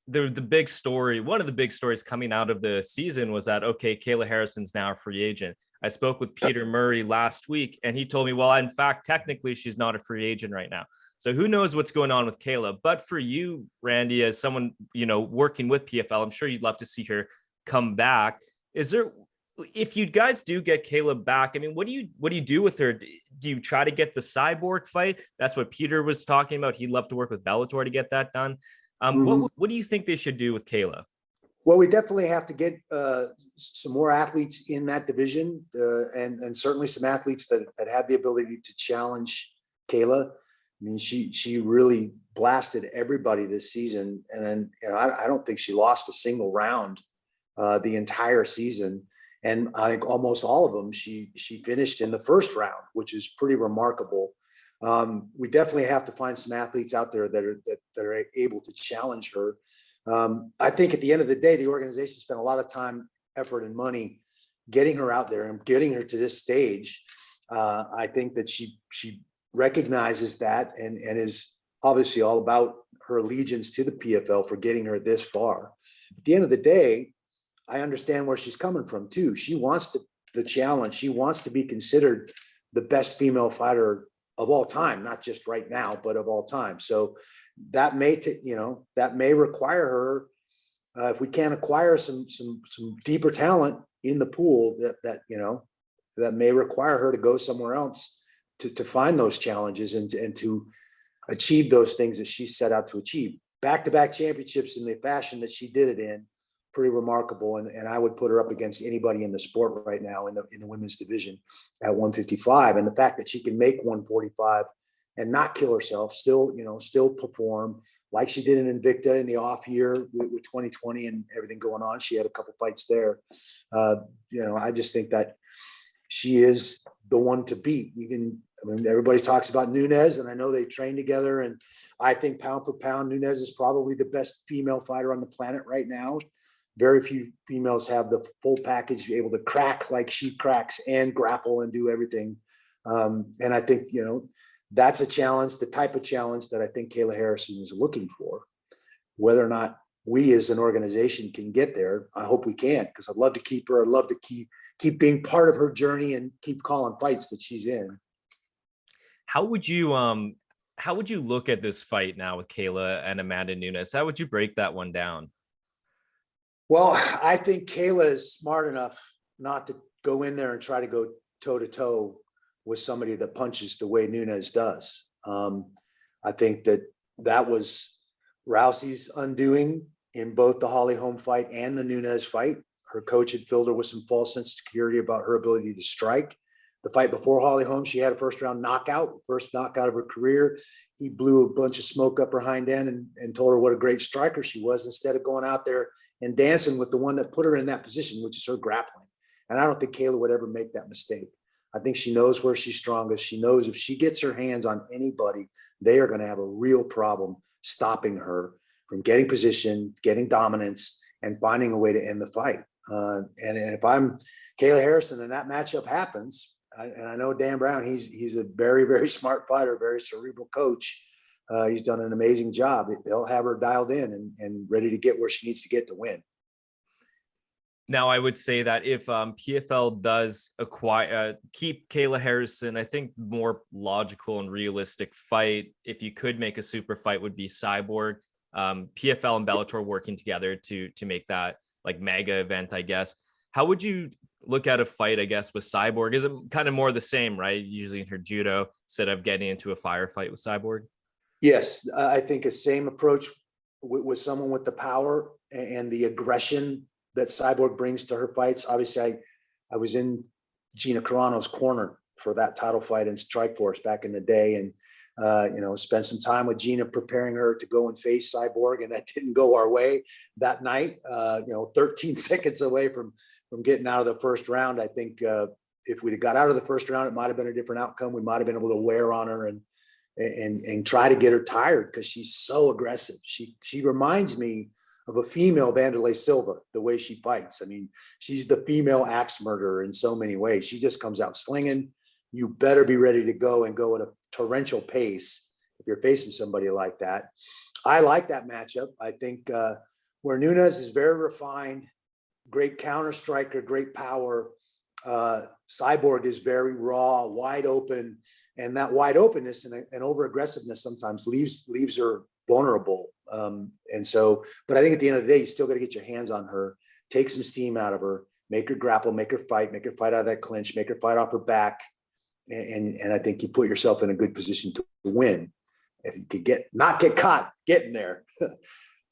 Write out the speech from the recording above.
the big story, one of the big stories coming out of the season was that, okay, Kayla Harrison's now a free agent. I spoke with Peter Murray last week, and he told me, well, in fact, technically, she's not a free agent right now. So who knows what's going on with Kayla? But for you, Randy, as someone, working with PFL, I'm sure you'd love to see her come back. Is there, if you guys do get Kayla back, I mean, what do you do with her? Do you try to get the Cyborg fight? That's what Peter was talking about. He'd love to work with Bellator to get that done. What do you think they should do with Kayla? Well, we definitely have to get some more athletes in that division, and certainly some athletes that have the ability to challenge Kayla. I mean, she really blasted everybody this season, and then I don't think she lost a single round the entire season. And I think almost all of them she finished in the first round, which is pretty remarkable. We definitely have to find some athletes out there that are able to challenge her. I think at the end of the day, the organization spent a lot of time, effort, and money getting her out there and getting her to this stage. I think that she recognizes that and is obviously all about her allegiance to the PFL for getting her this far. At the end of the day, I understand where she's coming from too. She wants the challenge. She wants to be considered the best female fighter of all time, not just right now, but of all time. So that may require her, if we can't acquire some deeper talent in the pool, that may require her to go somewhere else to find those challenges and to achieve those things that she set out to achieve. Back-to-back championships in the fashion that she did it in, pretty remarkable. And I would put her up against anybody in the sport right now in the women's division at 155. And the fact that she can make 145 and not kill herself, still perform like she did in Invicta in the off year with 2020 and everything going on. She had a couple fights there. I just think that she is the one to beat. Everybody talks about Nunes, and I know they train together. And I think pound for pound, Nunes is probably the best female fighter on the planet right now. Very few females have the full package, be able to crack like she cracks and grapple and do everything. And I think, that's a challenge, the type of challenge that I think Kayla Harrison is looking for. Whether or not we as an organization can get there, I hope we can, because I'd love to keep her. I'd love to keep being part of her journey and keep calling fights that she's in. How would you look at this fight now with Kayla and Amanda Nunes? How would you break that one down? Well, I think Kayla is smart enough not to go in there and try to go toe to toe with somebody that punches the way Nunes does. I think that was Rousey's undoing in both the Holly Holm fight and the Nunes fight. Her coach had filled her with some false sense of security about her ability to strike. The fight before Holly Holm, she had a first round knockout, first knockout of her career. He blew a bunch of smoke up her hind end and told her what a great striker she was, instead of going out there and dancing with the one that put her in that position, which is her grappling. And I don't think Kayla would ever make that mistake. I think she knows where she's strongest. She knows if she gets her hands on anybody, they are going to have a real problem stopping her from getting position, getting dominance, and finding a way to end the fight. And if I'm Kayla Harrison and that matchup happens, and I know Dan Brown, he's a very, very smart fighter, very cerebral coach. He's done an amazing job. They'll have her dialed in and ready to get where she needs to get to win. Now, I would say that if PFL does keep Kayla Harrison, I think the more logical and realistic fight, if you could make a super fight, would be Cyborg. PFL and Bellator working together to make that like mega event, I guess. How would you look at a fight, I guess, with Cyborg? Is it kind of more the same, right? Usually in her judo, instead of getting into a firefight with Cyborg? Yes, I think a same approach with someone with the power and the aggression that Cyborg brings to her fights. Obviously, I was in Gina Carano's corner for that title fight in Strikeforce back in the day, and spent some time with Gina preparing her to go and face Cyborg, and that didn't go our way that night. 13 seconds away from getting out of the first round. I think if we'd have got out of the first round, it might have been a different outcome. We might have been able to wear on her and try to get her tired, because she's so aggressive. She reminds me of a female Vanderlei Silva, the way she fights. I mean, she's the female axe murderer in so many ways. She just comes out slinging. You better be ready to go and go at a torrential pace if you're facing somebody like that. I like that matchup. I think where Nunes is very refined, great counter striker, great power. Cyborg is very raw, wide open, and that wide openness and over aggressiveness sometimes leaves her vulnerable. And so, but I think at the end of the day, you still got to get your hands on her, take some steam out of her, make her grapple, make her fight out of that clinch, make her fight off her back. And I think you put yourself in a good position to win. If you could not get caught getting there.